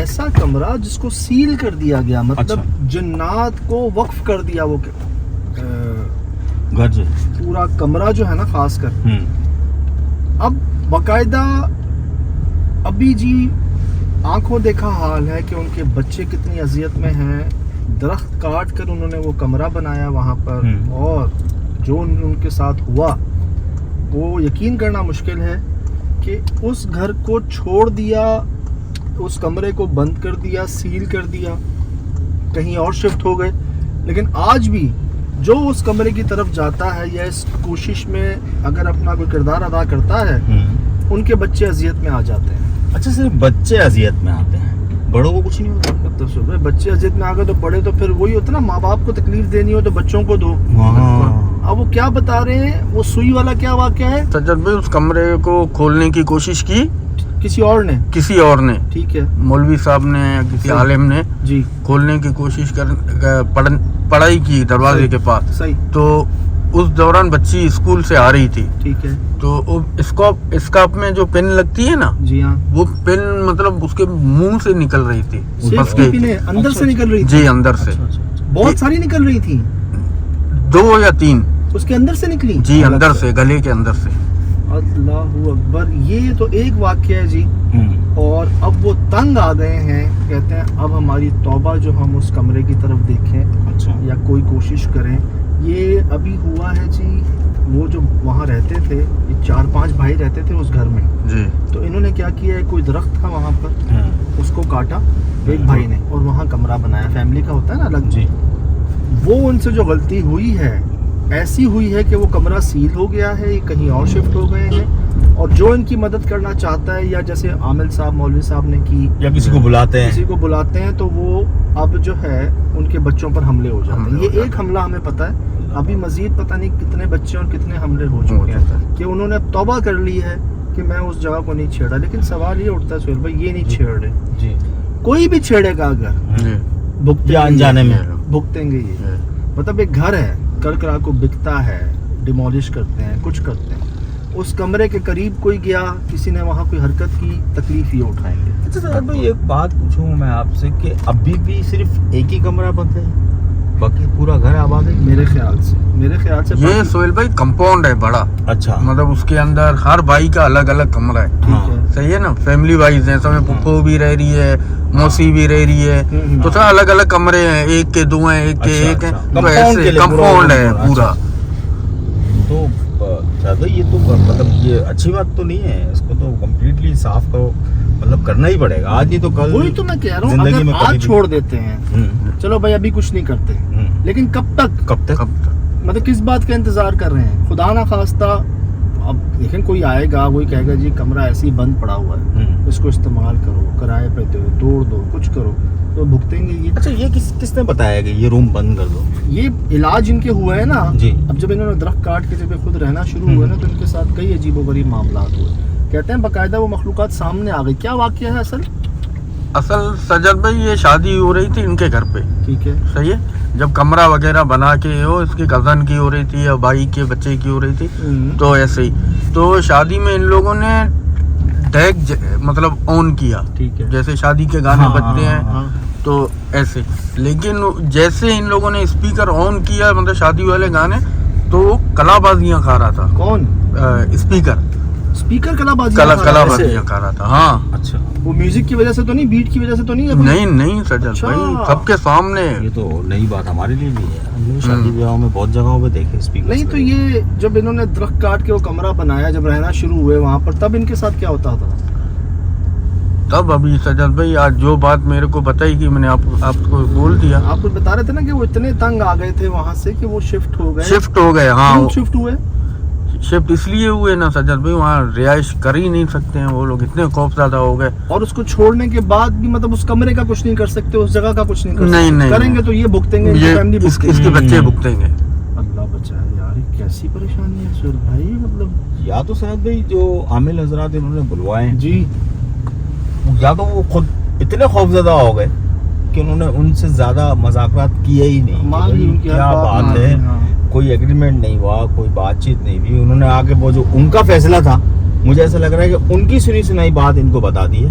ایسا کمرہ جس کو سیل کر دیا گیا, مطلب جنات کو وقف کر دیا وہ گھر سے پورا کمرہ جو ہے نا خاص کر. اب باقاعدہ ابھی جی آنکھوں دیکھا حال ہے کہ ان کے بچے کتنی اذیت میں ہیں. درخت کاٹ کر انہوں نے وہ کمرہ بنایا وہاں پر, اور جو ان کے ساتھ ہوا وہ یقین کرنا مشکل ہے کہ اس گھر کو چھوڑ دیا, اس کمرے کو بند کر دیا, سیل کر دیا, کہیں اور شفٹ ہو گئے. لیکن آج بھی جو اس کمرے کی طرف جاتا ہے یا اس کوشش میں اگر اپنا کوئی کردار ادا کرتا ہے, ان کے بچے اذیت میں آ جاتے ہیں. اچھا صرف بچے اذیت میں آتے ہیں, بڑوں کو کچھ نہیں ہوتا؟ مطلب بچے اذیت میں آ گئے تو بڑے تو پھر وہی ہوتا نا, ماں باپ کو تکلیف دینی ہو تو بچوں کو دو. اب وہ کیا بتا رہے ہیں, وہ سوئی والا کیا واقعہ ہے؟ سجاد بھائی اس کمرے کو کھولنے کی کوشش کی کسی اور نے, ٹھیک ہے, مولوی صاحب نے یا کسی عالم نے جی کھولنے کی کوشش پڑھائی کی دروازے کے پاس. صحیح. تو اس دوران بچی اسکول سے آ رہی تھی, ٹھیک ہے, تو اسکاپ میں جو پن لگتی ہے نا, جی ہاں, وہ پن مطلب اس کے منہ سے نکل رہی تھی, اندر سے نکل رہی تھی. جی اندر سے بہت ساری نکل رہی تھی, 2 یا 3 اس کے اندر سے نکلی. جی اندر سے, گلے کے اندر سے. اللہ اکبر. یہ تو ایک واقعہ ہے جی. اور اب وہ تنگ آ گئے ہیں, کہتے ہیں اب ہماری توبہ جو ہم اس کمرے کی طرف دیکھیں یا کوئی کوشش کریں. یہ ابھی ہوا ہے جی, وہ جو وہاں رہتے تھے, یہ 4-5 بھائی رہتے تھے اس گھر میں جی. تو انہوں نے کیا کیا ہے, کوئی درخت تھا وہاں پر, اس کو کاٹا ایک بھائی نے اور وہاں کمرہ بنایا. فیملی کا ہوتا ہے نا الگ. جی. وہ ان سے جو غلطی ہوئی ہے ایسی ہوئی ہے کہ وہ کمرہ سیل ہو گیا ہے, کہیں اور شفٹ ہو گئے ہیں. اور جو ان کی مدد کرنا چاہتا ہے, یا جیسے عامل صاحب مولوی صاحب نے کی, یا کسی کو بلاتے ہیں تو وہ اب جو ہے ان کے بچوں پر حملے ہو جاتے ہیں. یہ ایک حملہ ہمیں پتہ ہے, ابھی مزید پتہ نہیں کتنے بچے اور کتنے حملے ہو چکے ہیں کہ انہوں نے توبہ کر لی ہے کہ میں اس جگہ کو نہیں چھیڑا. لیکن سوال یہ اٹھتا ہے سہیل بھائی, یہ نہیں چھیڑ رہے جی, کوئی بھی چھیڑے گا اگر بھگتیں گے. یہ مطلب ایک گھر ہے, کرا کو بکتا ہے, ڈیمولش کرتے ہیں, کچھ کرتے ہیں. اس کمرے کے قریب کوئی گیا, کسی نے وہاں کوئی حرکت کی, تکلیف یہ اٹھائیں گے. اچھا بھائی ایک بات پوچھوں میں آپ سے کہ ابھی بھی صرف ایک ہی کمرہ بند ہے, باقی پورا گھر آباد ہے؟ میرے خیال سے یہ سہیل بھائی کمپاؤنڈ ہے بڑا. اچھا, مطلب اس کے اندر ہر بھائی کا الگ الگ کمرہ ہے. ٹھیک ہے, صحیح ہے نا, فیملی وائز ہیں, سب پھپھو بھی رہ رہی ہے, موسی بھی رہ رہی ہے, تو سب الگ الگ کمرے ہیں, ایک کے 2 ہیں, ایک کے 1 ہیں, تو ایسے کمپاؤنڈ ہے پورا. تو یہ تو مطلب یہ اچھی بات تو نہیں ہے, اس کو تو کمپلیٹلی صاف کرو, مطلب کرنا ہی پڑے گا, آج نہیں تو کل. وہی تو میں کہہ رہا ہوں, اگر آج چھوڑ دیتے ہیں چلو بھائی ابھی کچھ نہیں کرتے, لیکن کب تک مطلب کس بات کا انتظار کر رہے ہیں؟ خدا نہ خواستہ اب لیکن کوئی آئے گا, وہی کہے گا جی کمرہ ایسے ہی بند پڑا ہوا ہے, اس کو استعمال کرو, کرائے پہ دو, توڑ دو, کچھ کرو, تو بھگتیں گے. یہ اچھا یہ کس نے بتایا کہ یہ روم بند کر دو؟ یہ علاج ان کے ہوا ہے نا جی. اب جب انہوں نے درخت کاٹ کے جب خود رہنا شروع ہوئے نا, تو ان کے ساتھ کئی عجیب و غریب معاملات ہوئے. کہتے ہیں باقاعدہ وہ مخلوقات سامنے آ گئی. کیا واقعہ ہے اصل سجاد بھائی, یہ شادی ہو رہی تھی ان کے گھر پہ, ٹھیک ہے, صحیح ہے, جب کمرہ وغیرہ بنا کے ہو, اس کی کزن کی ہو رہی تھی یا بھائی کے بچے کی ہو رہی تھی, تو ایسے ہی تو شادی میں ان لوگوں نے ڈیک مطلب آن کیا, ٹھیک ہے, جیسے شادی کے گانے بجتے ہیں تو ایسے. لیکن جیسے ان لوگوں نے اسپیکر آن کیا, مطلب شادی والے گانے, تو وہ کلا بازیاں کھا رہا تھا. کون اسپیکر کلا بازیاں کھا رہا تھا؟ ہاں. اچھا, وہ میوزک کی وجہ سے تو نہیں, بیٹ کی وجہ سے تو نہیں؟ نہیں سجاد بھائی, سب کے سامنے. یہ تو نئی بات ہمارے لیے بھی ہے, ہم نے شادی بیاہوں میں بہت جگہوں پہ دیکھے اسپیکر. نہیں تو یہ جب انہوں نے درخت کاٹ کے وہ کمرہ بنایا, جب رہنا شروع ہوئے وہاں پر, تب ان کے ساتھ کیا ہوتا تھا؟ تب ابھی سجاد بھائی آج جو بات میرے کو بتائی کہ میں نے آپ کو بول دیا. آپ کو بتا رہے تھے نا کہ وہ اتنے تنگ آ گئے تھے وہاں سے کہ وہ شفٹ ہو گئے. ہاں, شفٹ اس لیے ہوئے نا سجاد بھائی, وہاں رہائش کر ہی نہیں سکتے ہیں وہ لوگ, اتنے خوف زدہ ہو گئے. اور اس کو چھوڑنے کے بعد بھی مطلب اس کمرے کا کچھ نہیں کر سکتے, اس جگہ کا کچھ نہیں کر سکتے. نہیں کریں گے تو یہ بھگتیں گے, اس کے بچے بھگتیں گے. اللہ بچائے یار, کیسی پریشانی ہے سہیل بھائی. مطلب یا تو سعد بھائی جو عامل حضرات انہوں نے بلوائے جی, یا تو وہ خود اتنے خوف زدہ ہو گئے کہ انہوں نے ان سے زیادہ مذاکرات کیے ہی نہیں. کیا بات ہے, کوئی ایگریمنٹ نہیں ہوا, کوئی بات چیت نہیں ہوئی. انہوں نے آگے وہ جو ان کا فیصلہ تھا, مجھے ایسا لگ رہا ہے کہ ان کی سنی سنائی بات ان کو بتا دی ہے,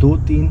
2-3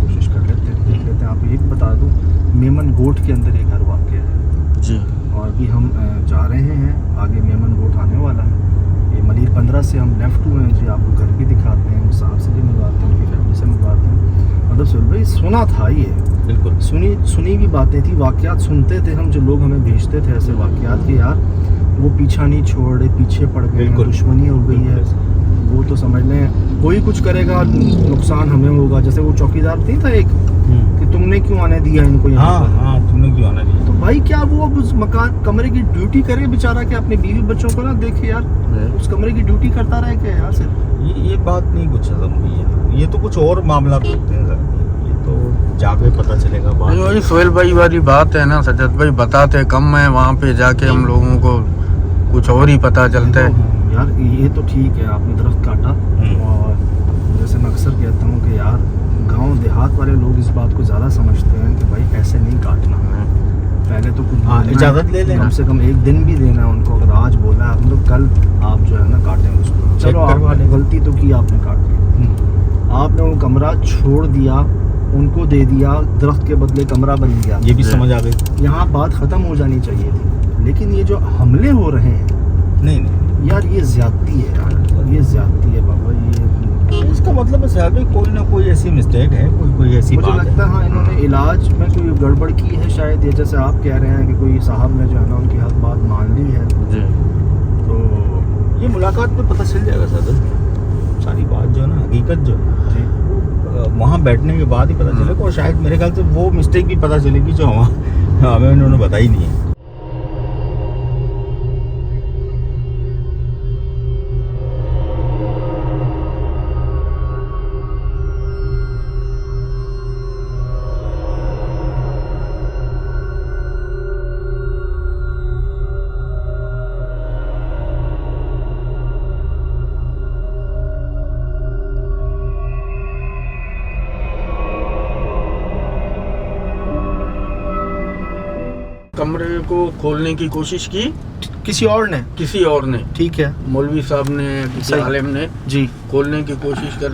کوشش کر لیتے ہیں دیکھ لیتے ہیں. آپ ایک بتا دوں میمن گوٹ کے اندر یہ گھر واقع ہے جی. اور ابھی ہم جا رہے ہیں آگے میمن گوٹ آنے والا ہے. یہ ملیر 15 سے ہم لیفٹ ہوئے ہیں جی. آپ کو گھر بھی دکھاتے ہیں, صاحب سے بھی ملواتے ہیں, ان کی فیملی سے ملواتے ہیں. مطلب سہیل بھائی سنا تھا یہ بالکل سنی بھی باتیں تھی, واقعات سنتے تھے ہم, جو لوگ ہمیں بھیجتے تھے ایسے واقعات کہ یار وہ پیچھا نہیں چھوڑ رہے, پیچھے پڑ گئے, دشمنی ہو گئی ہے. وہ تو سمجھ لیں کوئی کچھ کرے گا نقصان ہمیں ہوگا. جیسے وہ چوکیدار نہیں تھا ایک کہ تم نے کیوں آنے دیا ان کو یہاں پر. ہاں تم نے کیوں آنا دیا. تو بھائی کیا وہ اب اس مکان کمرے کی ڈیوٹی کرے بیچارہ کہ اپنے بیوی بچوں کو نہ دیکھے یار, اس کمرے کی ڈیوٹی کرتا رہے کہ یار صرف یہ بات نہیں کچھ ہضم ہوئی ہے. یہ تو کچھ اور معاملات ہوتے ہیں سر, یہ تو جا کے پتہ چلے گا. وہی سہیل بھائی والی بات ہے نا, سجاد بھائی بتاتے کم ہے, وہاں پہ جا کے ہم لوگوں کو کچھ اور ہی پتہ چلتا ہے. یار یہ تو ٹھیک ہے آپ نے درخت کاٹا, اور جیسے میں اکثر کہتا ہوں کہ یار گاؤں دیہات والے لوگ اس بات کو زیادہ سمجھتے ہیں کہ بھائی ایسے نہیں کاٹنا ہے. پہلے تو کچھ اجازت لے لیں, کم سے کم ایک دن بھی دینا ہے ان کو. اگر آج بولا ہے آپ نے تو کل آپ جو ہے نا کاٹیں اس کو. چلو آپ نے غلطی تو کی, آپ نے کاٹ دی, آپ نے وہ کمرہ چھوڑ دیا, ان کو دے دیا, درخت کے بدلے کمرہ بن گیا. یہ بھی سمجھ آ گئی. یہاں بات ختم ہو جانی چاہیے تھی. لیکن یہ جو حملے ہو رہے ہیں نہیں یار یہ زیادتی ہے یار, یہ زیادتی ہے بابا. یہ اس کا مطلب ہے صاحب کوئی نہ کوئی ایسی مسٹیک ہے, کوئی ایسی مجھے بات لگتا ہے ہاں انہوں نے علاج میں کوئی گڑبڑ کی ہے شاید. یہ جیسے آپ کہہ رہے ہیں کہ کوئی صاحب نے جو ہے نا ان کی حق بات مان لی ہے, جی. تو یہ ملاقات میں پتہ چل جائے گا سر. ساری بات جو ہے نا حقیقت جو ہے وہاں بیٹھنے کے بعد ہی پتہ چلے گا. اور شاید میرے خیال سے وہ مسٹیک بھی پتہ چلے گی جو ہمیں انہوں نے بتائی نہیں ہے. کمرے کو کھولنے کی کوشش کی کسی اور نے ٹھیک ہے, مولوی صاحب نے, کسی عالم نے جی کھولنے کی کوشش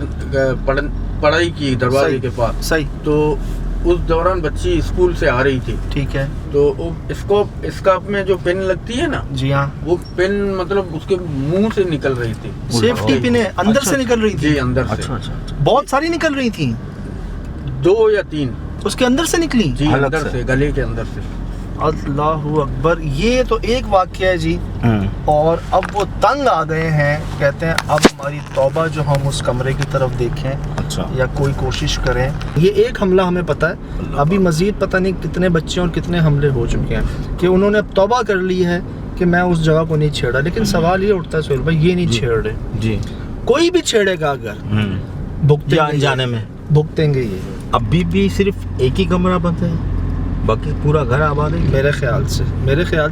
پڑھائی کی دروازے کے پاس. صحیح. تو اس دوران بچی اسکول سے آ رہی تھی. ٹھیک ہے. تو اسکاپ میں جو پن لگتی ہے نا, جی ہاں, وہ پن مطلب اس کے منہ سے نکل رہی تھی. سیفٹی پن اندر سے نکل رہی تھی. جی اندر سے. بہت ساری نکل رہی تھیں, 2 یا 3 اس کے اندر سے نکلی. جی اندر سے, گلے کے اندر سے. اللہ اکبر. یہ تو ایک واقعہ ہے جی. اور اب وہ تنگ آ گئے ہیں, کہتے ہیں اب ہماری توبہ جو ہم اس کمرے کی طرف دیکھیں یا کوئی کوشش کریں. یہ ایک حملہ ہمیں پتہ ہے, ابھی مزید پتہ نہیں کتنے بچے اور کتنے حملے ہو چکے ہیں کہ انہوں نے اب توبہ کر لی ہے کہ میں اس جگہ کو نہیں چھیڑا. لیکن سوال یہ اٹھتا ہے سہیل بھائی, یہ نہیں چھیڑ رہے جی, کوئی بھی چھیڑے گا اگر بھگتیں انجانے میں بھگتیں گے. یہ ابھی بھی صرف ایک ہی کمرہ بند ہے, باقی پورا گھر آباد ہے میرے خیال سے.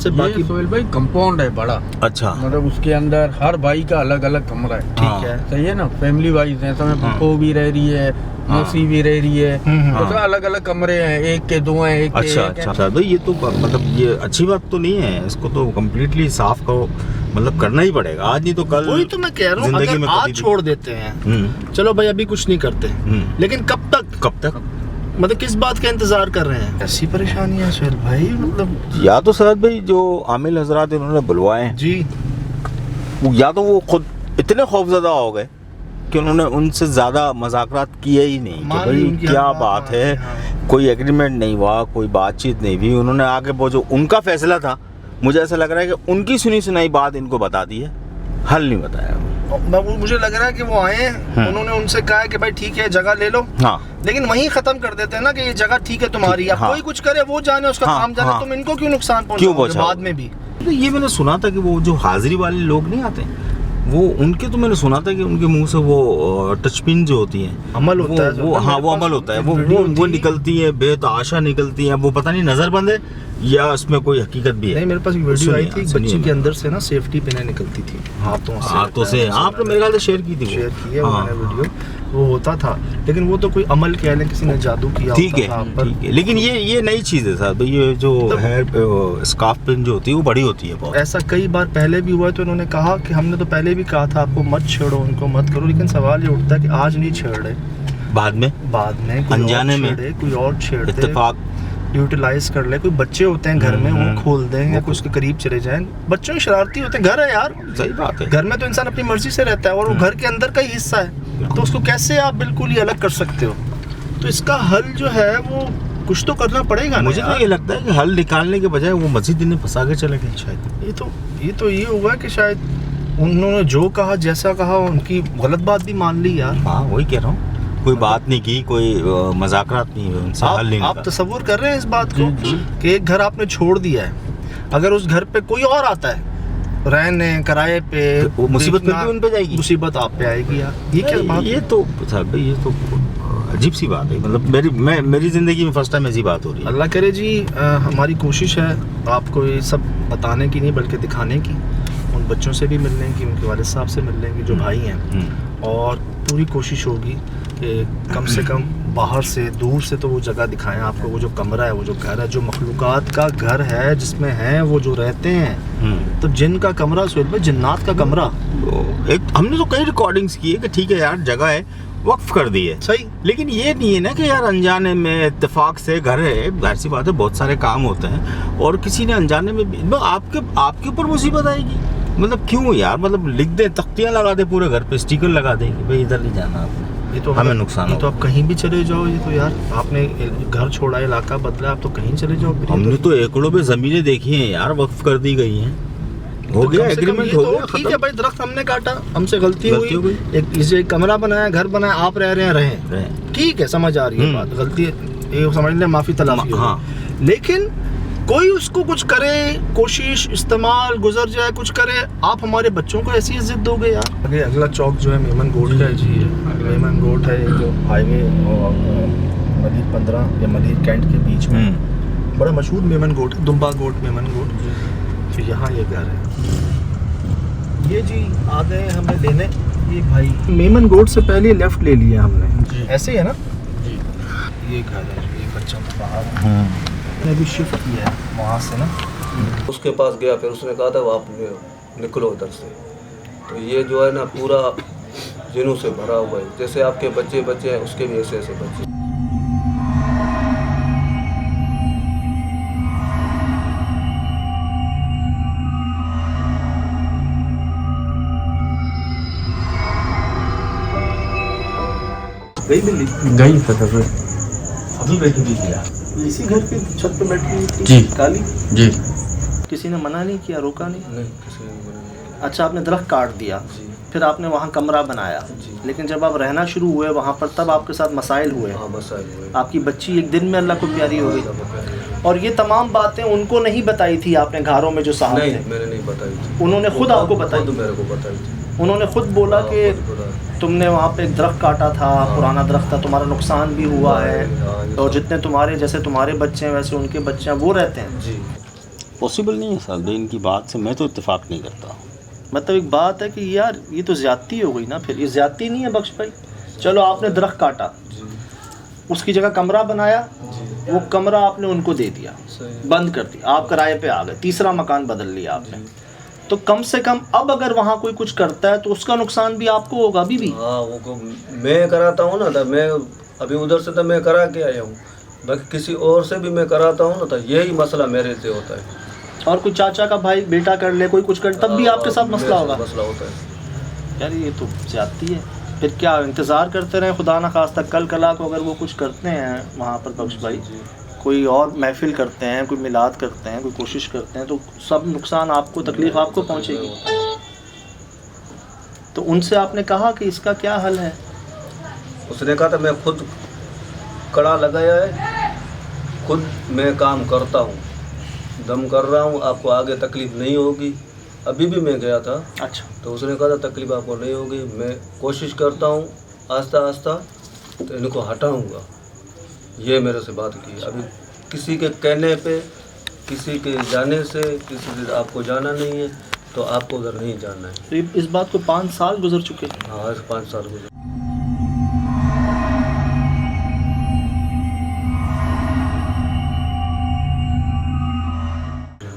باقی سہیل بھائی کمپاؤنڈ ہے بڑا. اچھا, مطلب اس کے اندر ہر بھائی کا الگ الگ کمرہ ہے. ٹھیک ہے, صحیح ہے نا, فیملی وائز ہے. سمجھ پھپھو بھی رہ رہی ہے, موسی بھی رہ رہی ہے, تو الگ الگ کمرے ہیں, ایک کے 2 ہیں, ایک کے اچھا. اچھا تو یہ تو مطلب یہ اچھی بات تو نہیں ہے. اس کو تو کمپلیٹلی صاف کرو, مطلب کرنا ہی پڑے گا. آج نہیں تو کل. وہی تو میں کہہ رہا ہوں, اگر آج چھوڑ دیتے ہیں چلو بھائی ابھی کچھ نہیں کرتے, لیکن کب تک مطلب کس بات کا انتظار کر رہے ہیں؟ ایسی پریشانی ہے سہیل بھائی. مطلب یا تو سعد بھائی جو عامل حضرات انہوں نے بلوائے ہیں جی, یا تو وہ خود اتنے خوفزدہ ہو گئے کہ انہوں نے ان سے زیادہ مذاکرات کیے ہی نہیں کہ بھائی کیا بات ہے, کوئی ایگریمنٹ نہیں ہوا, کوئی بات چیت نہیں ہوئی. انہوں نے آگے وہ جو ان کا فیصلہ تھا, مجھے ایسا لگ رہا ہے کہ ان کی سنی سنائی بات ان کو بتا دی ہے, حل نہیں بتایا. مجھے لگ رہا ہے کہ وہ آئے ہیں, انہوں نے ان سے کہا کہ بھائی ٹھیک ہے جگہ لے لو, لیکن وہیں ختم کر دیتے ہیں نا کہ یہ جگہ ٹھیک ہے تمہاری, اب کوئی کچھ کرے وہ جانے, اس کا کام جانے, تم ان کو کیوں نقصان پہنچاؤ بعد میں بھی. یہ میں نے سنا تھا کہ وہ جو حاضری والے لوگ نہیں آتے, وہ ان کے تو میں نے سنا تھا کہ ان کے منہ سے وہ ٹچ پن جو ہوتی ہیں عمل ہوتا ہے, وہ عمل ہوتا ہے, وہ نکلتی ہے, بے تحاشا نکلتی ہیں. وہ پتہ نہیں نظر بند ہے یا اس میں کوئی حقیقت بھی ہے. نہیں, میرے پاس ایک ویڈیو آئی تھی, بچی کے اندر سے نا سیفٹی پنیں نکلتی تھی ہاتھوں سے. آپ نے میرے خیال سے شیئر کی تھی, شیئر کی ہے میں نے ویڈیو. وہ ہوتا تھا, لیکن وہ تو کوئی عمل کہہ لیں, کسی نے جادو کیا ٹھیک ہوتا تھا. ہے, لیکن یہ نئی چیز ہے صاحب, یہ جو ہے اسکارف پن جو ہوتی ہے وہ بڑی ہوتی ہے بہت. ایسا کئی بار پہلے بھی ہوا ہے, تو انہوں نے کہا کہ ہم نے تو پہلے بھی کہا تھا آپ کو مت چھیڑو, ان کو مت کرو, لیکن سوال یہ اٹھتا ہے کہ آج نہیں چھیڑ رہے, بعد میں انجانے میں کوئی اور چھیڑ دے, اتفاق یوٹیلائز کر لے. کوئی بچے ہوتے ہیں گھر میں, وہ کھول دیں یا کوئی اس کے قریب چلے جائیں. بچوں کی شرارتی ہوتے ہیں, گھر ہے یار, صحیح بات ہے, گھر میں تو انسان اپنی مرضی سے رہتا ہے, اور وہ گھر کے اندر کا ہی حصہ ہے, تو اس کو کیسے آپ بالکل ہی الگ کر سکتے ہو؟ تو اس کا حل جو ہے وہ کچھ تو کرنا پڑے گا. مجھے تو یہ لگتا ہے کہ حل نکالنے کے بجائے وہ مسجد انہیں پھنسا کے چلے گئے شاید. یہ ہوا کہ شاید انہوں نے جو کہا, جیسا کہا, ان کی غلط بات بھی مان لی یار. ہاں وہی کہہ رہا ہوں, کوئی بات نہیں کی, کوئی مذاکرات نہیں ہوئے, ان سے حل نہیں. آپ تصور کر رہے ہیں اس بات کو کہ ایک گھر آپ نے چھوڑ دیا ہے, اگر اس گھر پہ کوئی اور آتا ہے رہنے کرائے پہ, وہ مصیبت پھر بھی ان پہ جائے گی, مصیبت آپ پہ آئے گی یار. یہ کیا بات, یہ تو صاحب یہ تو عجیب سی بات ہے. مطلب میری زندگی میں فرسٹ ٹائم ایسی بات ہو رہی ہے. اللہ کرے جی, ہماری کوشش ہے آپ کو یہ سب بتانے کی نہیں بلکہ دکھانے کی, ان بچوں سے بھی ملنے کی, ان کے والد صاحب سے ملنے کی جو بھائی ہیں, اور پوری کوشش ہوگی کہ کم سے کم باہر سے دور سے تو وہ جگہ دکھائیں آپ کو, وہ جو کمرہ ہے, وہ جو گھر ہے, جو مخلوقات کا گھر ہے جس میں ہیں وہ جو رہتے ہیں. تو جن کا کمرہ سہیل بھائی, جنات کا کمرہ. ہم نے تو کئی ریکارڈنگز کی ہے کہ ٹھیک ہے یار جگہ ہے, وقف کر دی ہے, صحیح, لیکن یہ نہیں ہے نا کہ یار انجانے میں اتفاق سے گھر ہے, ظاہر سی بات ہے بہت سارے کام ہوتے ہیں, اور کسی نے انجانے میں آپ کے اوپر مصیبت آئے گی. مطلب کیوں یار, مطلب لکھ دیں, تختیاں لگا دیں پورے گھر پہ, اسٹیکر لگا دیں کہ بھائی ادھر نہیں جانا آپ نے, یہ تو ہمیں نقصان. یہ تو آپ کہیں بھی چلے جاؤ, یہ تو یار آپ نے گھر چھوڑا, علاقہ بدلا, آپ تو کہیں چلے جاؤ. ہم نے تو ایکڑوں پہ زمینیں دیکھی ہیں یار, وقف کر دی گئی ہیں, ہو گیا ایگریمنٹ, ہو گیا, ٹھیک ہے بھائی, درخت ہم نے کاٹا, ہم سے غلطی ہوئی, ایک کمرہ بنایا, گھر بنایا, آپ رہ رہے ہیں, رہیں, ٹھیک ہے, سمجھ آ رہی ہے بات, غلطی یہ سمجھ لیں, معافی تلافی. ہاں, لیکن کوئی اس کو کچھ کرے, کوشش, استعمال, گزر جائے, کچھ کرے, آپ ہمارے بچوں کو ایسی عزت دو گے یار. اگلا چوک جو ہے میمن گوٹ کا ہے جی, میمن گوٹ ہے جو ہائی وے ملیر 15 یا ملیر کینٹ کے بیچ میں, بڑا مشہور میمن گوٹ ہے, دمبا گوٹ, میمن گوٹ. پھر یہاں یہ گھر ہے, یہ جی آ گئے ہمیں لینے, یہ بھائی میمن گوٹ سے پہلے لیفٹ لے لیا ہم نے, ایسے ہی ہے نا جی. یہ گھر ہے, یہ بچوں کو باہر نے بھی شفٹ کیا ہے وہاں سے نا. اس کے پاس گیا, پھر اس نے کہا تھا وہ آپ نکلو ادھر سے. تو یہ جو ہے نا پورا جنوں سے بھرا ہوا ہے, جیسے آپ کے بچے ہیں اس کے بھی ایسے بچے. گئی سر, ابھی بیٹھی بھی کیا, اسی گھر کی چھت پہ بیٹھی ہوئی تھی جی کالی جی. کسی نے منع نہیں کیا, روکا نہیں؟ نہیں, کسی نے منع نہیں کیا. اچھا, آپ نے درخت کاٹ دیا, پھر آپ نے وہاں کمرہ بنایا, لیکن جب آپ رہنا شروع ہوئے وہاں پر تب آپ کے ساتھ مسائل ہوئے. ہاں مسائل ہوئے. آپ کی بچی ایک دن میں اللہ کو پیاری ہو گئی, اور یہ تمام باتیں ان کو نہیں بتائی تھی آپ نے گھروں میں جو صاحب تھے؟ نہیں, میں نے نہیں بتائی تھی, انہوں نے خود آپ کو بتائی, خود میرے کو بتائی تھی. انہوں نے خود بولا کہ تم نے وہاں پہ ایک درخت کاٹا تھا, پرانا درخت تھا, تمہارا نقصان بھی ہوا ہے, اور جتنے تمہارے جیسے تمہارے بچے ہیں ویسے ان کے بچے ہیں وہ رہتے ہیں. جی پاسبل نہیں ہے صاحب ان کی بات سے, میں تو اتفاق نہیں کرتا. مطلب ایک بات ہے کہ یار یہ تو زیادتی ہو گئی نا, پھر یہ زیادتی نہیں ہے بخش بھائی. چلو آپ نے درخت کاٹا, اس کی جگہ کمرہ بنایا, وہ کمرہ آپ نے ان کو دے دیا, بند کر دیا, آپ کرائے پہ آ گئے, تیسرا مکان بدل لیا آپ نے, تو کم سے کم اب اگر وہاں کوئی کچھ کرتا ہے تو اس کا نقصان بھی آپ کو ہوگا. بھی ہاں, وہ میں کراتا ہوں نا, میں ابھی ادھر سے تو میں کرا کے آیا ہوں, باقی کسی اور سے بھی میں کراتا ہوں نا, تو یہی مسئلہ میرے سے ہوتا ہے. اور کوئی چاچا کا بھائی بیٹا کر لے, کوئی کچھ کر, تب بھی آپ کے ساتھ مسئلہ ہوگا. مسئلہ ہوتا ہے یار, یہ تو زیادتی ہے. پھر کیا انتظار کرتے رہیں, خدا نہ خواستہ کل کلا کو اگر وہ کچھ کرتے ہیں وہاں پر بخش بھائی, کوئی اور محفل کرتے ہیں, کوئی میلاد کرتے ہیں, کوئی کوشش کرتے ہیں, تو سب نقصان آپ کو, تکلیف آپ کو پہنچے گی. تو ان سے آپ نے کہا کہ اس کا کیا حل ہے؟ اس نے کہا تھا میں خود کڑا لگایا ہے, خود میں کام کرتا ہوں, دم کر رہا ہوں, آپ کو آگے تکلیف نہیں ہوگی. ابھی بھی میں گیا تھا. اچھا. تو اس نے کہا تھا تکلیف آپ کو نہیں ہوگی, میں کوشش کرتا ہوں آہستہ آہستہ تو ان کو ہٹاؤں گا. یہ میرے سے بات کی. ابھی کسی کے کہنے پہ, کسی کے جانے سے, کسی سے آپ کو جانا نہیں ہے تو آپ کو ادھر نہیں جانا ہے. اس بات کو 5 سال گزر چکے. ہاں, 5 سال گزر.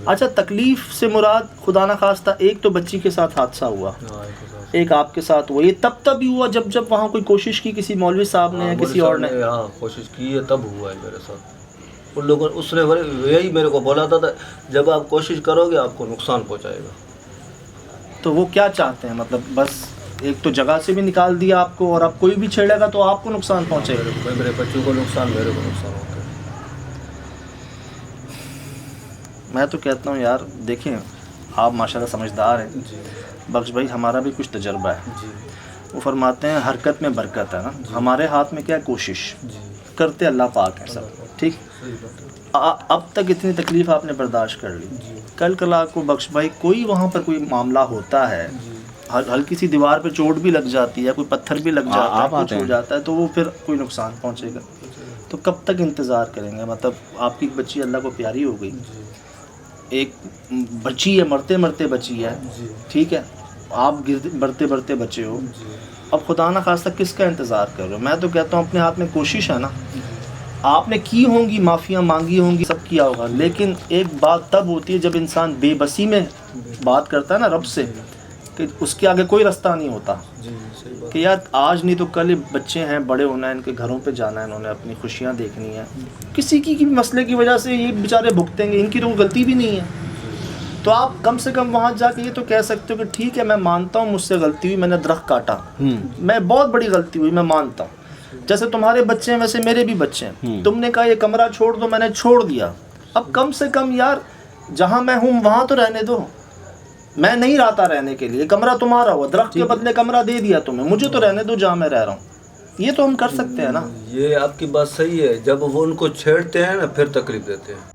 اچھا تکلیف سے مراد خدا نہ خواستہ ایک تو بچی کے ساتھ حادثہ ہوا, ایک آپ کے ساتھ ہوا, یہ تب ہی ہوا جب وہاں کوئی کوشش کی کسی مولوی صاحب نے یا کسی اور نے؟ ہاں کوشش کی ہے تب ہوا ہے میرے ساتھ. ان لوگوں اس نے یہی میرے کو بولا تھا جب آپ کوشش کرو گے آپ کو نقصان پہنچائے گا. تو وہ کیا چاہتے ہیں مطلب بس ایک تو جگہ سے بھی نکال دیا آپ کو اور اب کوئی بھی چھیڑے گا تو آپ کو نقصان پہنچے گا؟ میرے بچوں کو نقصان, میرے کو نقصان ہوتا ہے. میں تو کہتا ہوں یار دیکھیں آپ ماشاءاللہ سمجھدار ہیں. جی بخش بھائی ہمارا بھی کچھ تجربہ ہے. جی وہ فرماتے ہیں حرکت میں برکت ہے نا, ہمارے ہاتھ میں کیا ہے کوشش جی کرتے اللہ پاک ہے سب. ٹھیک, صحیح بات ہے. اب تک اتنی تکلیف آپ نے برداشت کر لی, جی کل کلا کو بخش بھائی کوئی وہاں پر کوئی معاملہ ہوتا ہے, جی ہلکی سی دیوار پہ چوٹ بھی لگ جاتی ہے, کوئی پتھر بھی لگ جاتا ہے, کچھ ہو جاتا ہے تو وہ پھر کوئی نقصان پہنچے گا. تو کب تک انتظار کریں گے؟ مطلب آپ کی بچی اللہ کو پیاری ہو گئی, جی ایک بچی ہے مرتے مرتے بچی ہے, جی ٹھیک ہے, آپ مرتے مرتے بچے ہو, جی اب خدا نہ خواستہ کس کا انتظار کر رہے ہو؟ میں تو کہتا ہوں اپنے ہاتھ میں کوشش ہے نا, آپ نے کی ہوں گی, معافیاں مانگی ہوں گی, سب کیا ہوگا, لیکن ایک بات تب ہوتی ہے جب انسان بے بسی میں بات کرتا ہے نا رب سے, کہ اس کے آگے کوئی رستہ نہیں ہوتا جی صحیح بات. کہ یار آج نہیں تو کل بچے ہیں, بڑے ہونا ہے, ان کے گھروں پہ جانا ہے, انہوں نے اپنی خوشیاں دیکھنی ہے, کسی کی مسئلے کی وجہ سے یہ بیچارے بھگتیں گے, ان کی تو غلطی بھی نہیں ہے. تو آپ کم سے کم وہاں جا کے یہ تو کہہ سکتے ہو کہ ٹھیک ہے میں مانتا ہوں مجھ سے غلطی ہوئی, میں نے درخت کاٹا, میں بہت بڑی غلطی ہوئی, میں مانتا ہوں. جیسے تمہارے بچے ہیں ویسے میرے بھی بچے ہیں, تم نے کہا یہ کمرہ چھوڑ دو, میں نے چھوڑ دیا, اب کم سے کم یار جہاں میں ہوں وہاں تو رہنے دو. میں نہیں رہتا رہنے کے لیے, کمرہ تمہارا ہوا, درخت کے بدلے کمرہ دے دیا تمہیں, مجھے تو رہنے دو جہاں میں رہ رہا ہوں. یہ تو ہم کر سکتے ہیں نا. یہ آپ کی بات صحیح ہے, جب وہ ان کو چھیڑتے ہیں نا پھر تکلیف دیتے ہیں.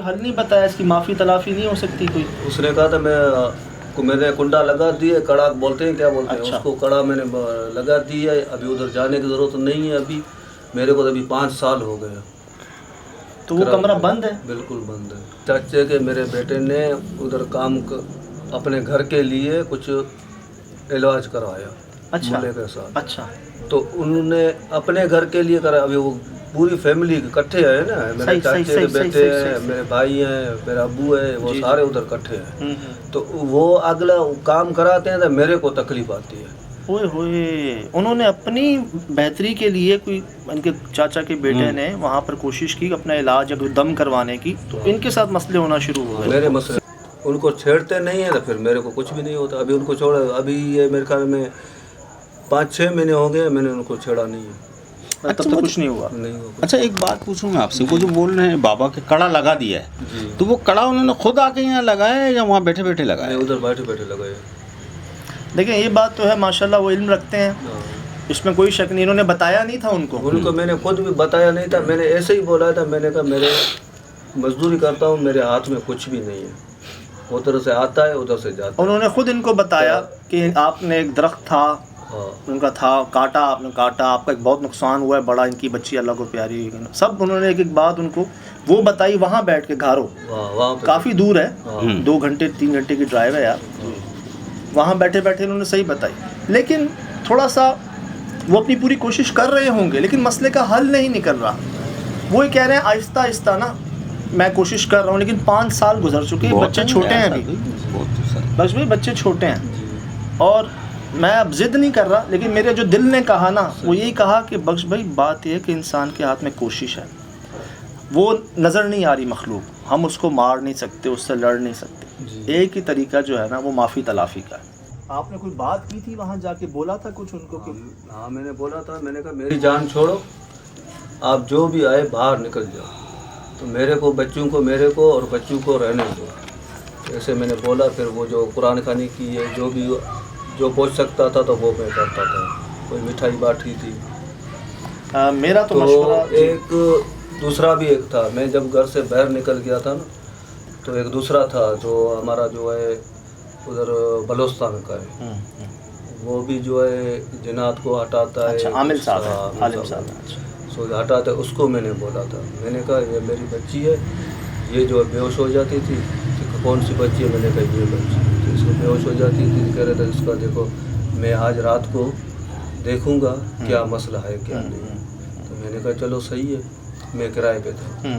حل نہیں بتایا اس کی, معافی تلافی نہیں ہو سکتی کوئی؟ اس نے کہا تھا میں نے کنڈا لگا دیے, کڑا بولتے ہیں, کیا بولتے ہیں اچھا. اس کو, کڑا میں نے لگا دیا ہے, ابھی ادھر جانے کی ضرورت نہیں ہے. ابھی میرے کو ابھی 5 سال ہو گئے. تو وہ کمرہ بند ہے؟ بالکل بند ہے. چاچے کے میرے بیٹے نے ادھر کام اپنے گھر کے لیے کچھ علاج کروایا. اچھا ملے کے ساتھ. اچھا. تو انہوں نے اپنے گھر کے لیے کرا. ابھی وہ پوری فیملی اکٹھے ہے نا, میرے چاچے کے بیٹے ہیں, میرے بھائی ہیں, میرا ابو ہے, وہ سارے ادھر اکٹھے ہیں. تو وہ اگلا کام کراتے ہیں تو میرے کو تکلیف آتی ہے. ہوئے ہوئے, انہوں نے اپنی بہتری کے لیے, کوئی ان کے چاچا کے بیٹے نے وہاں پر کوشش کی اپنا علاج یا دم کروانے کی, تو ان کے ساتھ مسئلے ہونا شروع ہو گئے. میرے مسئلے ان کو چھیڑتے نہیں ہیں تو پھر میرے کو کچھ بھی نہیں ہوتا. ابھی ان کو چھوڑا, ابھی یہ میرے خیال میں 5-6 مہینے ہو گئے میں نے ان کو چھیڑا نہیں ہے. تب تک کچھ نہیں ہوا. نہیں ہوا. اچھا ایک بات پوچھوں میں آپ سے, وہ جو بول رہے ہیں بابا کے کڑا لگا دیا ہے, تو وہ کڑا انہوں نے خود آ کے یہاں لگایا ہے یا وہاں بیٹھے بیٹھے لگایا؟ ادھر بیٹھے بیٹھے لگائے. دیکھیں یہ بات تو ہے ماشاءاللہ وہ علم رکھتے ہیں, اس میں کوئی شک نہیں. انہوں نے بتایا نہیں تھا ان کو میں نے خود بھی بتایا نہیں تھا. میں نے ایسے ہی بولا تھا, میں نے کہا میرے مزدوری کرتا ہوں, میرے ہاتھ میں کچھ بھی نہیں ہے, ادھر سے آتا ہے ادھر سے جاتا ہے. انہوں نے خود ان کو بتایا کہ آپ نے ایک درخت تھا ان کا تھا, کاٹا, آپ نے کاٹا, آپ کا ایک بہت نقصان ہوا ہے بڑا, ان کی بچی اللہ کو پیاری ہوئی. سب انہوں نے ایک ایک بات ان کو وہ بتائی وہاں بیٹھ کے گھارو, کافی دور ہے, 2 گھنٹے 3 گھنٹے کی ڈرائیو ہے یار, وہاں بیٹھے بیٹھے انہوں نے صحیح بتائی. لیکن تھوڑا سا وہ اپنی پوری کوشش کر رہے ہوں گے, لیکن مسئلے کا حل نہیں نکل رہا. وہ کہہ رہے ہیں آہستہ آہستہ نا میں کوشش کر رہا ہوں, لیکن 5 سال گزر چکے, بچے چھوٹے ہیں ابھی. بس بھائی بچے چھوٹے ہیں, اور میں اب ضد نہیں کر رہا, لیکن میرے جو دل نے کہا نا وہ یہی کہا کہ بخش بھائی بات یہ ہے کہ انسان کے ہاتھ میں کوشش ہے, وہ نظر نہیں آ رہی مخلوق, ہم اس کو مار نہیں سکتے, اس سے لڑ نہیں سکتے. ایک ہی طریقہ جو ہے نا وہ معافی تلافی کا ہے. آپ نے کوئی بات کی تھی وہاں جا کے, بولا تھا کچھ ان کو کہ ہاں میں نے بولا تھا, میں نے کہا میری جان چھوڑو, آپ جو بھی آئے باہر نکل جاؤ, تو میرے کو بچوں کو, میرے کو اور بچوں کو رہنے دو. ایسے میں نے بولا. پھر وہ جو قرآن خوانی کی ہے, جو بھی جو پہنچ سکتا تھا تو وہ میں کرتا تھا. کوئی مٹھائی بانٹی تھی. میرا تو مشورہ ایک دوسرا بھی ایک تھا. میں جب گھر سے باہر نکل گیا تھا نا, تو ایک دوسرا تھا جو ہمارا جو ہے ادھر بلوچستان کا ہے, وہ بھی جو ہے جنات کو ہٹاتا ہے. اچھا عامل صاحب ہے, ہاں، عالم صاحب ہے. سو ہٹاتا ہے. اس کو میں نے بولا تھا, میں نے کہا یہ میری بچی ہے, یہ جو بے ہوش ہو جاتی تھی. کون سی بچی ہے؟ میں نے کہا یہ بچی. تو اس کو بے ہوش ہو جاتی تھی, کہہ رہے تھے اس کا دیکھو میں آج رات کو دیکھوں گا کیا مسئلہ ہے کیا نہیں. تو میں نے کہا چلو صحیح ہے, میں کرائے پہ تھا.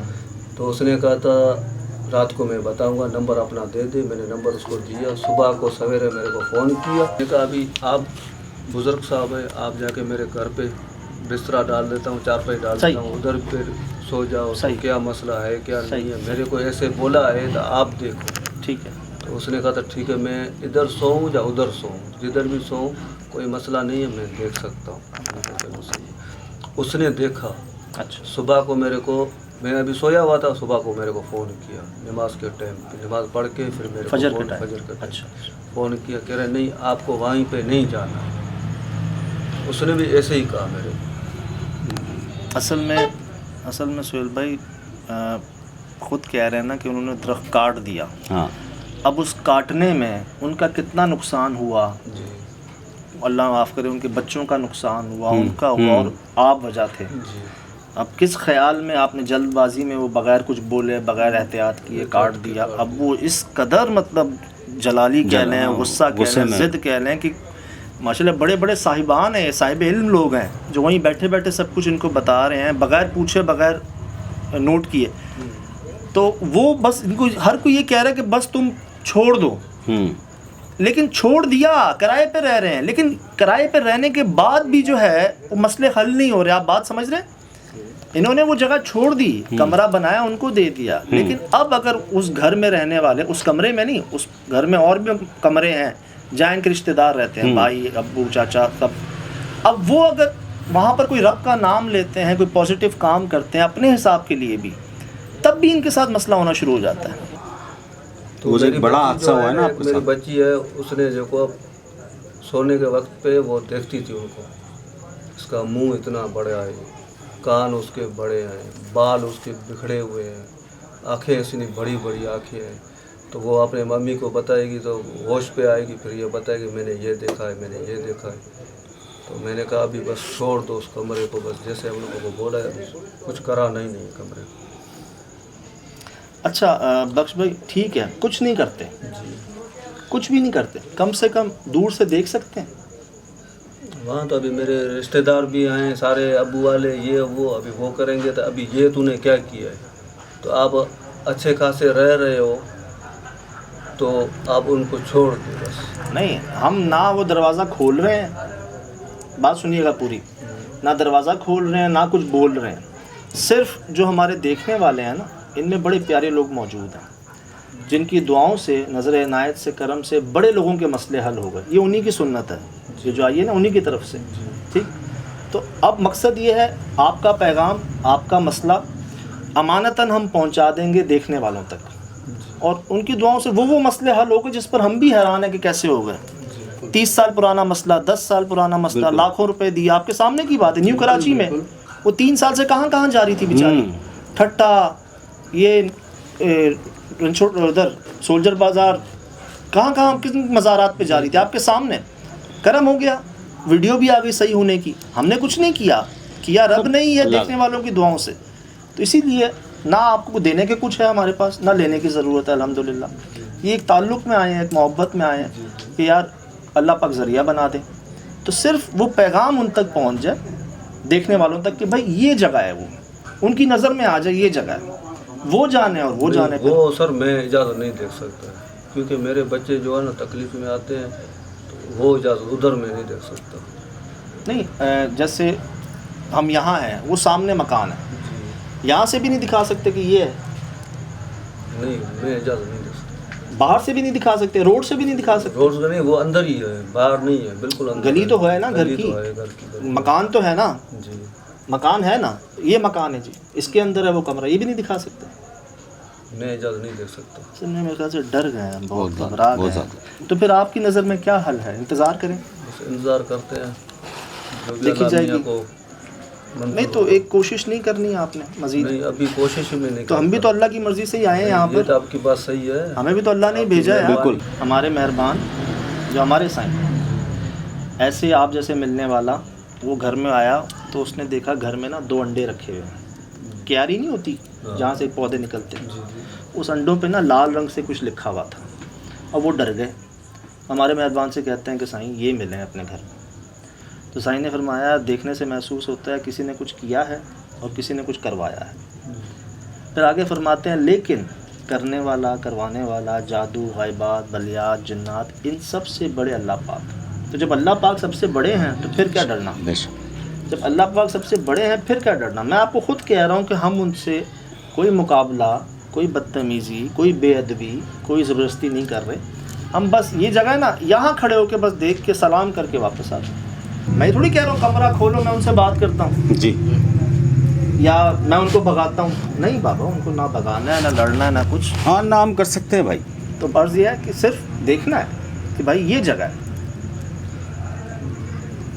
تو اس نے کہا تھا رات کو میں بتاؤں گا, نمبر اپنا دے دے. میں نے نمبر اس کو دیا. صبح کو سویرے میرے کو فون کیا. میں نے کہا ابھی آپ بزرگ صاحب ہیں, آپ جا کے میرے گھر پہ بستر ڈال دیتا ہوں, چارپائی ڈال دیتا ہوں, ادھر پھر سو جاؤ. کیا مسئلہ ہے کیا نہیں ہے, میرے کو ایسے بولا ہے تو آپ دیکھو. ٹھیک ہے. تو اس نے کہا تھا ٹھیک ہے, میں ادھر سوؤں یا ادھر سوؤں, جدھر بھی سوؤں کوئی مسئلہ نہیں ہے, میں دیکھ سکتا ہوں. میں نے کہا چلو صحیح ہے. اس نے دیکھا. اچھا. صبح کو میرے کو, میں ابھی سویا ہوا تھا, صبح کو میرے کو فون کیا نماز کے ٹائم پہ, نماز پڑھ کے پھر میرے کو فجر فون, کے ٹائم. فجر کا ٹائم اچھا. فون کیا. کہہ رہے نہیں آپ کو وہیں پہ نہیں جانا. اس نے بھی ایسے ہی کہا میرے کو. اصل میں سہیل بھائی خود کہہ رہے ہیں نا کہ انہوں نے درخت کاٹ دیا. ہاں. اب اس کاٹنے میں ان کا کتنا نقصان ہوا, جی اللہ معاف کرے, ان کے بچوں کا نقصان ہوا, ان کا ہوا, اور آپ وجہ تھے. جی. اب کس خیال میں آپ نے جلد بازی میں وہ بغیر کچھ بولے, بغیر احتیاط کیے کاٹ دیا. اب وہ اس قدر مطلب جلالی کہہ لیں, غصہ کہہ لیں, ضد کہہ لیں کہ ماشاءاللہ بڑے بڑے صاحبان ہیں, صاحب علم لوگ ہیں جو وہیں بیٹھے بیٹھے سب کچھ ان کو بتا رہے ہیں بغیر پوچھے, بغیر نوٹ کیے. تو وہ بس ان کو ہر کوئی یہ کہہ رہا ہے کہ بس تم چھوڑ دو, لیکن چھوڑ دیا, کرائے پہ رہ رہے ہیں. لیکن کرائے پہ رہنے کے بعد بھی جو ہے وہ مسئلے حل نہیں ہو رہے. آپ بات سمجھ رہے ہیں؟ انہوں نے وہ جگہ چھوڑ دی, کمرہ بنایا ان کو دے دیا, لیکن اب اگر اس گھر میں رہنے والے, اس کمرے میں نہیں, اس گھر میں اور بھی کمرے ہیں جہاں ان کے رشتہ دار رہتے ہیں, بھائی ابو چاچا سب, اب وہ اگر وہاں پر کوئی رب کا نام لیتے ہیں, کوئی پازیٹیو کام کرتے ہیں اپنے حساب کے لیے بھی, تب بھی ان کے ساتھ مسئلہ ہونا شروع ہو جاتا ہے. تو میری بڑا حادثہ ہوا ہے نا, میری بچی ہے, اس نے جو کو سونے کے وقت پہ وہ دیکھتی تھی ان کو, اس کا منہ اتنا بڑا ہے, کان اس کے بڑے ہیں, بال اس کے بکھڑے ہوئے ہیں, آنکھیں اتنی بڑی بڑی آنکھیں ہیں. تو وہ اپنے ممی کو بتائے گی تو ہوش پہ آئے گی, پھر یہ بتائے گی میں نے یہ دیکھا ہے, میں نے یہ دیکھا ہے. تو میں نے کہا ابھی بس چھوڑ دو اس کمرے کو, بس جیسے ہم لوگوں کو بولا ہے کچھ کرا نہیں کمرے کو. اچھا بخش بھائی ٹھیک ہے, کچھ نہیں کرتے, کچھ بھی نہیں کرتے, کم سے کم دور سے دیکھ سکتے ہیں. وہاں تو ابھی میرے رشتہ دار بھی ہیں سارے, ابو والے, یہ وہ, ابھی وہ کریں گے تو ابھی یہ تو نے کیا کیا ہے. تو آپ اچھے خاصے رہ رہے ہو تو آپ ان کو چھوڑ دو بس. نہیں, ہم نہ وہ دروازہ کھول رہے ہیں, بات سنیے گا پوری, نہ دروازہ کھول رہے ہیں نہ کچھ بول رہے ہیں. صرف جو ہمارے دیکھنے والے ہیں نا, ان میں بڑے پیارے لوگ موجود ہیں جن کی دعاؤں سے, نظر عنایت سے, کرم سے بڑے لوگوں کے مسئلے حل ہو گئے. یہ انہی کی سنت ہے, یہ جو آئی ہے نا انہی کی طرف سے. ٹھیک, تو اب مقصد یہ ہے آپ کا پیغام, آپ کا مسئلہ امانتاً ہم پہنچا دیں گے دیکھنے والوں تک, اور ان کی دعاؤں سے وہ مسئلے حل ہو گئے جس پر ہم بھی حیران ہیں کہ کیسے ہو گئے. 30 سال پرانا مسئلہ, 10 سال پرانا مسئلہ, لاکھوں روپے دیا, آپ کے سامنے کی بات ہے. نیو کراچی میں وہ 3 سال سے کہاں جا رہی تھی بیچاری, ٹھٹا, یہ ادھر سولجر بازار, کہاں کس مزارات پہ جا رہی تھی, آپ کے سامنے. کرم ہو گیا, ویڈیو بھی آ گئی صحیح ہونے کی. ہم نے کچھ نہیں کیا رب نے ہی ہے دیکھنے والوں کی دعاؤں سے. تو اسی لیے نہ آپ کو دینے کے کچھ ہے ہمارے پاس, نہ لینے کی ضرورت ہے. الحمدللہ یہ ایک تعلق میں آئے ہیں, ایک محبت میں آئے ہیں کہ یار اللہ پاک ذریعہ بنا دے. تو صرف وہ پیغام ان تک پہنچ جائے دیکھنے والوں تک کہ بھائی یہ جگہ ہے, وہ ان کی نظر میں آ جائے یہ جگہ ہے, وہ جانے اور وہ جانے. وہ سر میں اجازت نہیں دیکھ سکتا, کیونکہ میرے بچے جو ہے نا تکلیف میں آتے ہیں, تو وہ اجازت ادھر میں نہیں دیکھ سکتا. نہیں, جیسے ہم یہاں ہیں, وہ سامنے مکان ہے, یہاں سے بھی نہیں دکھا سکتے کہ یہ ہے. نہیں, میں اجازت نہیں دے سکتا. باہر سے بھی نہیں دکھا سکتے, روڈ سے بھی نہیں دکھا سکتے. روڈ سے نہیں, وہ اندر ہی ہے, باہر نہیں ہے, بالکل اندر. گلی تو ہے نا گھر کی, مکان تو ہے نا. جی مکان ہے نا, یہ مکان ہے جی, اس کے اندر ہے وہ کمرہ, یہ بھی نہیں دکھا سکتے. میں اجازت نہیں دیکھ سکتا. سننے میں خیال سے ڈر گئے ہیں, بہت گھبرا گئے ہیں. تو پھر آپ کی نظر میں کیا حل ہے؟ انتظار کریں, بس انتظار کرتے ہیں, دیکھی جائے گی. نہیں تو ایک کوشش نہیں کرنی آپ نے مزید؟ نہیں, ابھی کوشش میں نہیں. تو ہم بھی تو اللہ کی مرضی سے ہی آئے ہیں یہاں پر. آپ کی بات صحیح ہے, ہمیں بھی تو اللہ نے بھیجا ہے. بالکل, ہمارے مہربان جو ہمارے سائیں ایسے ہی آپ جیسے ملنے والا وہ گھر میں آیا تو اس نے دیکھا گھر میں نا 2 انڈے رکھے ہوئے ہیں, کیاری نہیں ہوتی جہاں سے پودے نکلتے ہیں, اس انڈوں پہ نا لال رنگ سے کچھ لکھا ہوا تھا. اور وہ ڈر گئے. ہمارے مہربان سے کہتے ہیں کہ سائیں یہ ملیں اپنے گھر میں. تو سائیں نے فرمایا دیکھنے سے محسوس ہوتا ہے کسی نے کچھ کیا ہے اور کسی نے کچھ کروایا ہے. پھر آگے فرماتے ہیں لیکن کرنے والا, کروانے والا, جادو, غائبات, بلیات, جنات, ان سب سے بڑے اللہ پاک. تو جب اللہ پاک سب سے بڑے ہیں تو پھر کیا ڈرنا؟ جب اللہ پاک سب سے بڑے ہیں پھر کیا ڈرنا؟ میں آپ کو خود کہہ رہا ہوں کہ ہم ان سے کوئی مقابلہ, کوئی بدتمیزی, کوئی بے ادبی, کوئی زبردستی نہیں کر رہے. ہم بس یہ جگہ ہے نا یہاں کھڑے ہو کے بس دیکھ کے سلام کر کے واپس آ جائیں. میں تھوڑی کہہ رہا ہوں کمرہ کھولو میں ان سے بات کرتا ہوں جی, یا میں ان کو بھگاتا ہوں. نہیں بابا, ان کو نہ بھگانا ہے, نہ لڑنا ہے, نہ کچھ. ہاں نام کر سکتے ہیں بھائی. تو فرض یہ ہے کہ صرف دیکھنا ہے کہ بھائی یہ جگہ ہے.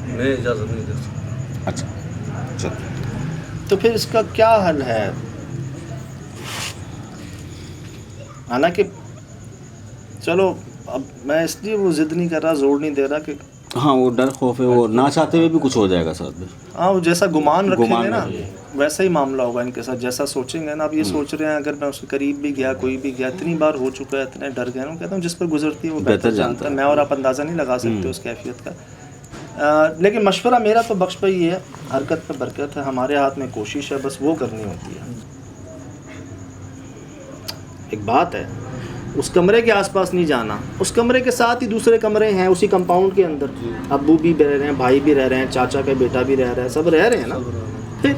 میں اجازت نہیں دے سکتا. اچھا چلو. تو پھر اس کا کیا حل ہے؟ حالانکہ چلو اب میں اس لیے وہ ضد نہیں کر رہا, زور نہیں دے رہا کہ ہاں وہ ڈر خوف ہے, وہ نہ چاہتے ہوئے بھی کچھ ہو جائے گا ساتھ میں. ہاں وہ جیسا گمان رکھیں گے نا رکھیں. ویسا ہی معاملہ ہوگا ان کے ساتھ. جیسا سوچیں گے نا, آپ یہ سوچ رہے ہیں اگر میں اس کے قریب بھی گیا, کوئی بھی گیا, اتنی بار ہو چکا ہے, اتنے ڈر گئے. کہتا ہوں جس پر گزرتی ہے وہ بہتر جانتا ہے. میں اور آپ اندازہ نہیں لگا سکتے اس کیفیت کا. لیکن مشورہ میرا تو بخش پہ ہی ہے, حرکت پہ برکت ہے. ہمارے ہاتھ میں کوشش ہے, بس وہ کرنی ہوتی ہے. ایک بات ہے, اس کمرے کے آس پاس نہیں جانا. اس کمرے کے ساتھ ہی دوسرے کمرے ہیں اسی کمپاؤنڈ کے اندر. ابو بھی رہ رہے ہیں, بھائی بھی رہ رہے ہیں, چاچا کا بیٹا بھی رہ رہا ہے, سب رہ رہے ہیں نا. پھر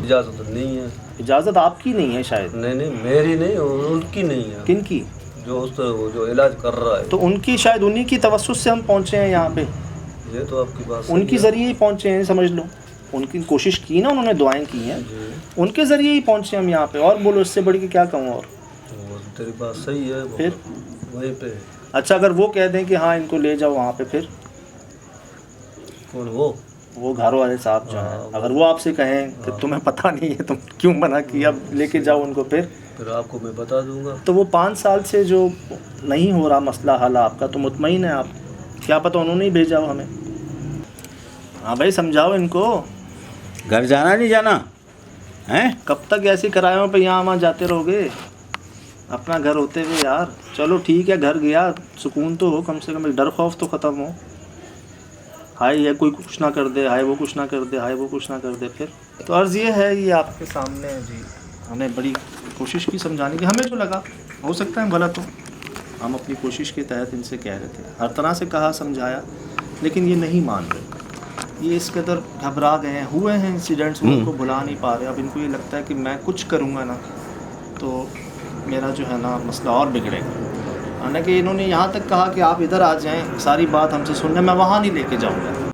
اجازت نہیں ہے. اجازت آپ کی نہیں ہے شاید. نہیں میری نہیں, ان کی نہیں ہے. کن کی؟ جو اس وہ جو علاج کر رہا ہے. تو ان کی شاید, انہی کی توسط سے ہم پہنچے ہیں یہاں پہ. یہ تو آپ کی بات ان کے ذریعے ہی پہنچے ہیں, سمجھ لو. ان کی کوشش کی نا, انہوں نے دعائیں کی ہیں, ان کے ذریعے ہی پہنچے ہم یہاں پہ. اور بولو اس سے بڑھ کے کیا کہوں. اور تیری بات صحیح ہے. پھر وہیں پہ اچھا اگر وہ کہہ دیں کہ ہاں ان کو لے جاؤ وہاں پہ, پھر کون وہ گھر والے صاحب جو ہیں, اگر وہ آپ سے کہیں کہ تمہیں پتہ نہیں ہے تم کیوں منع کیا, اب لے کے جاؤ ان کو, پھر آپ کو میں بتا دوں گا. تو وہ 5 سال سے جو نہیں ہو رہا مسئلہ حل آپ کا, تو مطمئن ہے آپ, کیا پتہ انہوں نے ہی بھیجا ہو ہمیں. ہاں بھائی سمجھاؤ ان کو. گھر جانا نہیں جانا ہیں؟ کب تک ایسی کرایوں پہ یہاں وہاں جاتے رہو گے اپنا گھر ہوتے ہوئے یار. چلو ٹھیک ہے, گھر گیا, سکون تو ہو کم سے کم, ڈر خوف تو ختم ہو. ہائے یہ کوئی کچھ نہ کر دے, ہائے وہ کچھ نہ کر دے, ہائے وہ کچھ نہ کر دے. پھر تو عرض یہ ہے, یہ آپ کے سامنے ہے جی. ہمیں بڑی کوشش کی سمجھانے کی, ہمیں جو لگا ہو سکتا ہے ہم غلط ہوں, ہم اپنی کوشش کے تحت ان سے کہہ رہے تھے, ہر طرح سے کہا, سمجھایا, لیکن یہ نہیں مان رہے. یہ اس قدر گھبرا گئے ہیں, ہوئے ہیں انسیڈنٹس, ان کو بھلا نہیں پا رہے. اب ان کو یہ لگتا ہے کہ میں کچھ کروں گا نا تو میرا جو ہے نا مسئلہ اور بگڑے گا. حالانکہ انہوں نے یہاں تک کہا کہ آپ ادھر آ جائیں, ساری بات ہم سے سننے, میں وہاں نہیں لے کے جاؤں گا.